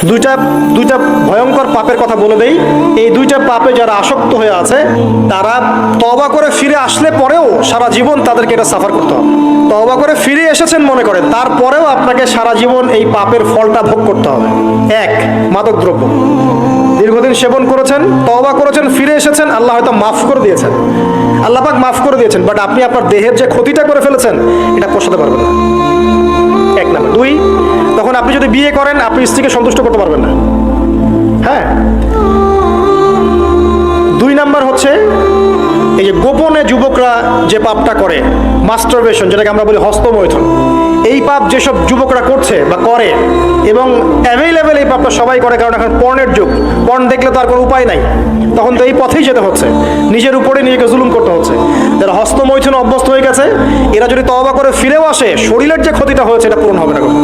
দুইটা দুইটা ভয়ঙ্কর পাপের কথা বলে দেই। এই দুইটা পাপে যারা আসক্ত হয়ে আছে তারা তওবা করে ফিরে আসলে পরেও সারা জীবন তাদেরকে এটা সাফার করতে হবে। তওবা করে ফিরে এসেছেন মনে করেন, তারপরেও আপনাকে সারা জীবন এই পাপের ফলটা ভোগ করতে হবে। এক, মাদকদ্রব্য দীর্ঘদিন সেবন করেছেন, তওবা করেছেন, ফিরে এসেছেন, আল্লাহ হয়তো মাফ করে দিয়েছেন, আল্লাহ পাক মাফ করে দিয়েছেন, বাট আপনি আপনার দেহের যে ক্ষতিটা করে ফেলেছেন এটা পোষাতে পারবেন না। এক নাম্বার। দুই, তখন আপনি যদি বিয়ে করেন আপনি স্ত্রীকে সন্তুষ্ট করতে পারবেন না। হ্যাঁ। দুই নাম্বার হচ্ছে এই যে গোপনে যুবকরা যে পাপটা করে, মাস্টারবেশন, যেটাকে আমরা বলি হস্তমৈথুন, এই পাপ যেসব যুবকরা করছে বা করে, এবং অ্যাভেলেবেল এই পাপটা সবাই করে, কারণ এখন পর্নের যুগ, পর্ন দেখলে তো আর কোনো উপায় নাই, তখন তো এই পথেই যেতে হচ্ছে, নিজের উপরে নিজেকে জুলুম করতে হচ্ছে। যারা হস্তমৈথুন অভ্যস্ত হয়ে গেছে এরা যদি তওবা করে ফিরেও আসে, শরীরের যে ক্ষতিটা হয়েছে এটা পূরণ হবে না কখনো।